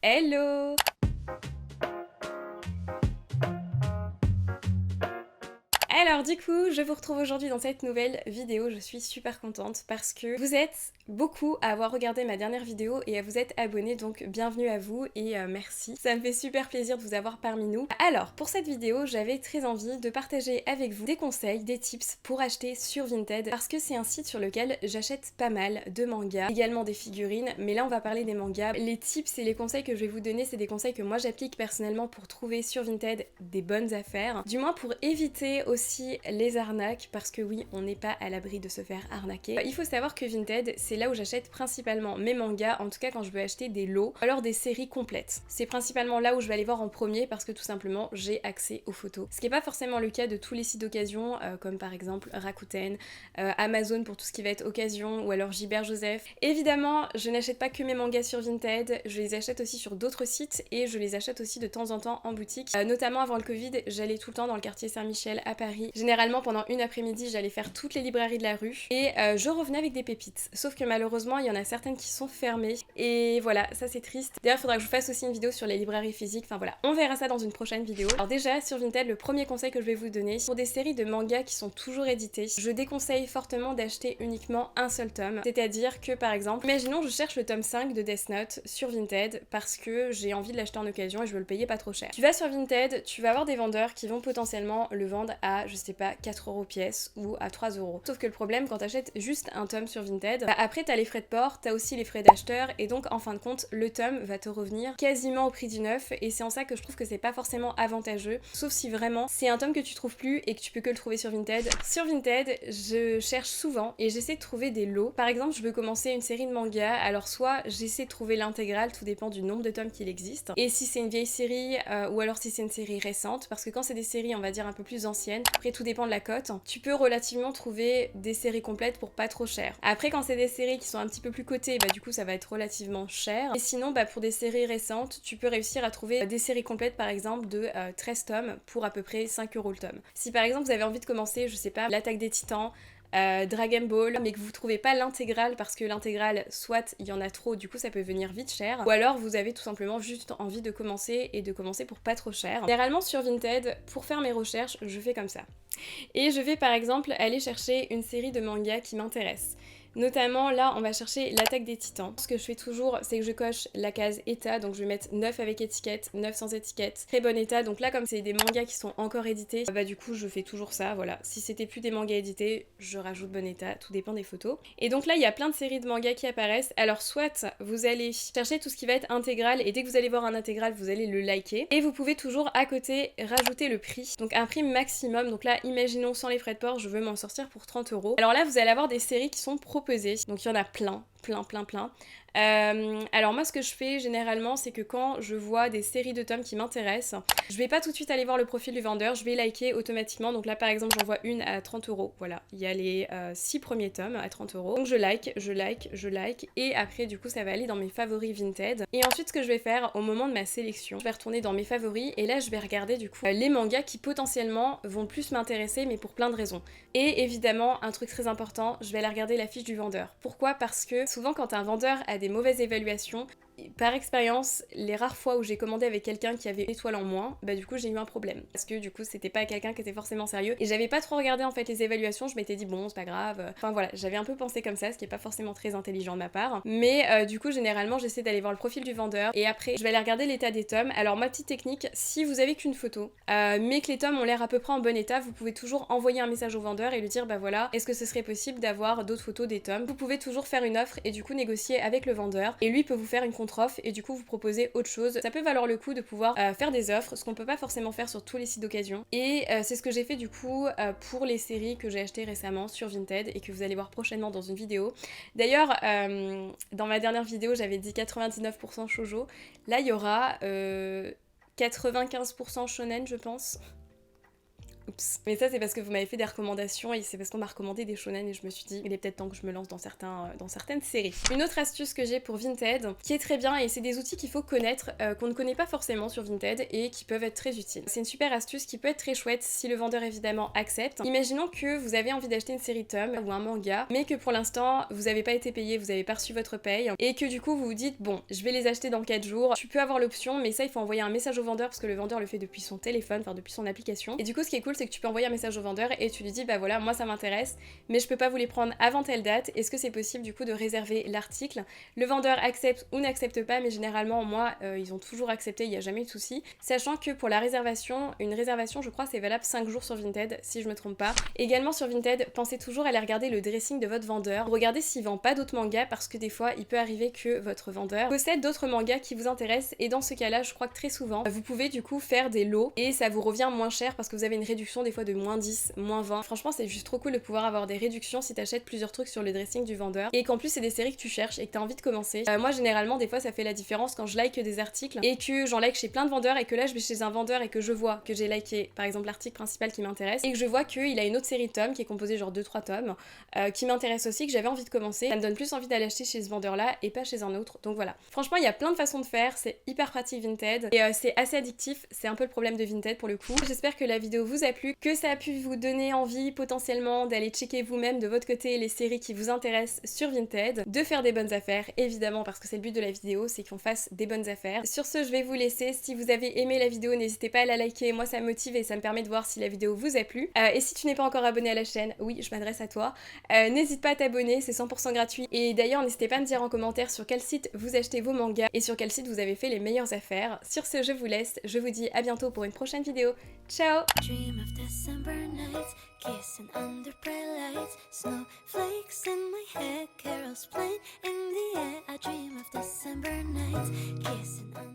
Hello! Alors du coup, je vous retrouve aujourd'hui dans cette nouvelle vidéo, je suis super contente parce que vous êtes beaucoup à avoir regardé ma dernière vidéo et à vous être abonnés, donc bienvenue à vous et merci. Ça me fait super plaisir de vous avoir parmi nous. Alors, pour cette vidéo, j'avais très envie de partager avec vous des conseils, des tips pour acheter sur Vinted parce que c'est un site sur lequel j'achète pas mal de mangas, également des figurines, mais là on va parler des mangas. Les tips et les conseils que je vais vous donner, c'est des conseils que moi j'applique personnellement pour trouver sur Vinted des bonnes affaires, du moins pour éviter aussi les arnaques, parce que oui, on n'est pas à l'abri de se faire arnaquer. Il faut savoir que Vinted, c'est là où j'achète principalement mes mangas, en tout cas quand je veux acheter des lots, ou alors des séries complètes. C'est principalement là où je vais aller voir en premier parce que tout simplement j'ai accès aux photos. Ce qui n'est pas forcément le cas de tous les sites d'occasion, comme par exemple Rakuten, Amazon pour tout ce qui va être occasion, ou alors Gilbert Joseph. Évidemment, je n'achète pas que mes mangas sur Vinted, je les achète aussi sur d'autres sites et je les achète aussi de temps en temps en boutique. Notamment avant le Covid, j'allais tout le temps dans le quartier Saint-Michel à Paris. Généralement pendant une après-midi, j'allais faire toutes les librairies de la rue et je revenais avec des pépites. Sauf que malheureusement, il y en a certaines qui sont fermées et voilà, ça c'est triste. D'ailleurs, il faudra que je vous fasse aussi une vidéo sur les librairies physiques. Enfin voilà, on verra ça dans une prochaine vidéo. Alors déjà, sur Vinted, le premier conseil que je vais vous donner, pour des séries de mangas qui sont toujours éditées, je déconseille fortement d'acheter uniquement un seul tome. C'est-à-dire que par exemple, imaginons je cherche le tome 5 de Death Note sur Vinted parce que j'ai envie de l'acheter en occasion et je veux le payer pas trop cher. Tu vas sur Vinted, tu vas avoir des vendeurs qui vont potentiellement le vendre à, je sais pas, 4€ pièce ou à 3€. Sauf que le problème, quand t'achètes juste un tome sur Vinted, après t'as les frais de port, t'as aussi les frais d'acheteur et donc en fin de compte, le tome va te revenir quasiment au prix du neuf et c'est en ça que je trouve que c'est pas forcément avantageux, sauf si vraiment c'est un tome que tu trouves plus et que tu peux que le trouver sur Vinted. Sur Vinted, je cherche souvent et j'essaie de trouver des lots. Par exemple, je veux commencer une série de mangas, alors soit j'essaie de trouver l'intégrale, tout dépend du nombre de tomes qu'il existe, et si c'est une vieille série ou alors si c'est une série récente, parce que quand c'est des séries on va dire un peu plus anciennes, après tout dépend de la cote, tu peux relativement trouver des séries complètes pour pas trop cher. Après quand c'est des séries qui sont un petit peu plus cotées, bah du coup ça va être relativement cher, et sinon bah pour des séries récentes, tu peux réussir à trouver des séries complètes par exemple de 13 tomes pour à peu près 5€ le tome. Si par exemple vous avez envie de commencer, je sais pas, l'Attaque des Titans, Dragon Ball, mais que vous trouvez pas l'intégrale parce que l'intégrale, soit il y en a trop, du coup ça peut venir vite cher, ou alors vous avez tout simplement juste envie de commencer et de commencer pour pas trop cher. Généralement sur Vinted, pour faire mes recherches, je fais comme ça. Et je vais par exemple aller chercher une série de mangas qui m'intéresse. Notamment là on va chercher l'Attaque des Titans. Ce que je fais toujours c'est que je coche la case état, donc je vais mettre 9 avec étiquette, 9 sans étiquette, très bon état. Donc là comme c'est des mangas qui sont encore édités, bah du coup je fais toujours ça, voilà. Si c'était plus des mangas édités, je rajoute bon état, tout dépend des photos. Et donc là il y a plein de séries de mangas qui apparaissent. Alors soit vous allez chercher tout ce qui va être intégral et dès que vous allez voir un intégral vous allez le liker. Et vous pouvez toujours à côté rajouter le prix, donc un prix maximum. Donc là imaginons sans les frais de port je veux m'en sortir pour 30€. Alors là vous allez avoir des séries qui sont proposées. Donc il y en a plein. Alors moi ce que je fais généralement c'est que quand je vois des séries de tomes qui m'intéressent, je vais pas tout de suite aller voir le profil du vendeur, je vais liker automatiquement. Donc là par exemple j'en vois une à 30€, voilà, il y a les 6 premiers tomes à 30€, donc je like et après du coup ça va aller dans mes favoris Vinted. Et ensuite ce que je vais faire au moment de ma sélection, je vais retourner dans mes favoris et là je vais regarder du coup les mangas qui potentiellement vont plus m'intéresser, mais pour plein de raisons. Et évidemment un truc très important, je vais aller regarder la fiche du vendeur. Pourquoi? Parce que souvent quand un vendeur a des mauvaises évaluations, par expérience, les rares fois où j'ai commandé avec quelqu'un qui avait une étoile en moins, bah du coup j'ai eu un problème. Parce que du coup c'était pas quelqu'un qui était forcément sérieux et j'avais pas trop regardé en fait les évaluations, je m'étais dit bon c'est pas grave. Enfin voilà, j'avais un peu pensé comme ça, ce qui est pas forcément très intelligent de ma part. Mais du coup généralement j'essaie d'aller voir le profil du vendeur et après je vais aller regarder l'état des tomes. Alors ma petite technique, si vous avez qu'une photo, mais que les tomes ont l'air à peu près en bon état, vous pouvez toujours envoyer un message au vendeur et lui dire bah voilà, est-ce que ce serait possible d'avoir d'autres photos des tomes. Vous pouvez toujours faire une offre et du coup négocier avec le vendeur et lui peut vous faire une contre-offre et du coup vous proposer autre chose. Ça peut valoir le coup de pouvoir faire des offres, ce qu'on peut pas forcément faire sur tous les sites d'occasion. Et c'est ce que j'ai fait du coup pour les séries que j'ai achetées récemment sur Vinted et que vous allez voir prochainement dans une vidéo. D'ailleurs, dans ma dernière vidéo j'avais dit 99% shoujo. Là il y aura 95% shonen je pense. Oups. Mais ça c'est parce que vous m'avez fait des recommandations et c'est parce qu'on m'a recommandé des shonen et je me suis dit il est peut-être temps que je me lance dans certaines séries. Une autre astuce que j'ai pour Vinted qui est très bien et c'est des outils qu'il faut connaître, qu'on ne connaît pas forcément sur Vinted et qui peuvent être très utiles. C'est une super astuce qui peut être très chouette si le vendeur évidemment accepte. Imaginons que vous avez envie d'acheter une série tome ou un manga mais que pour l'instant vous n'avez pas été payé, vous n'avez pas reçu votre paye et que du coup vous vous dites bon je vais les acheter dans 4 jours. Tu peux avoir l'option mais ça il faut envoyer un message au vendeur parce que le vendeur le fait depuis son téléphone, enfin depuis son application. Et du coup ce qui est cool c'est que tu peux envoyer un message au vendeur et tu lui dis bah voilà moi ça m'intéresse mais je peux pas vous les prendre avant telle date. Est-ce que c'est possible du coup de réserver l'article? Le vendeur accepte ou n'accepte pas mais généralement moi ils ont toujours accepté, il n'y a jamais eu de souci. Sachant que pour la réservation, une réservation je crois c'est valable 5 jours sur Vinted si je me trompe pas. Également sur Vinted, pensez toujours à aller regarder le dressing de votre vendeur. Regardez s'il vend pas d'autres mangas parce que des fois il peut arriver que votre vendeur possède d'autres mangas qui vous intéressent et dans ce cas-là je crois que très souvent vous pouvez du coup faire des lots et ça vous revient moins cher parce que vous avez une réduction des fois de moins 10, moins 20. Franchement c'est juste trop cool de pouvoir avoir des réductions si t'achètes plusieurs trucs sur le dressing du vendeur et qu'en plus c'est des séries que tu cherches et que t'as envie de commencer. Moi généralement des fois ça fait la différence quand je like des articles et que j'en like chez plein de vendeurs et que là je vais chez un vendeur et que je vois que j'ai liké par exemple l'article principal qui m'intéresse et que je vois qu'il a une autre série de tomes qui est composée genre 2-3 tomes qui m'intéresse aussi, que j'avais envie de commencer. Ça me donne plus envie d'aller acheter chez ce vendeur là et pas chez un autre. Donc voilà. Franchement il y a plein de façons de faire, c'est hyper pratique Vinted et c'est assez addictif, c'est un peu le problème de Vinted pour le coup. J'espère que la vidéo vous a plu, que ça a pu vous donner envie potentiellement d'aller checker vous-même de votre côté les séries qui vous intéressent sur Vinted, de faire des bonnes affaires évidemment parce que c'est le but de la vidéo, c'est qu'on fasse des bonnes affaires. Sur ce je vais vous laisser, si vous avez aimé la vidéo n'hésitez pas à la liker, moi ça me motive et ça me permet de voir si la vidéo vous a plu. Et si tu n'es pas encore abonné à la chaîne, oui je m'adresse à toi, n'hésite pas à t'abonner, c'est 100% gratuit et d'ailleurs n'hésitez pas à me dire en commentaire sur quel site vous achetez vos mangas et sur quel site vous avez fait les meilleures affaires. Sur ce je vous laisse, je vous dis à bientôt pour une prochaine vidéo. Ciao! Dream of December nights, kissing under bright lights, snowflakes in my hair, carols playing in the air. I dream of December nights, kissing under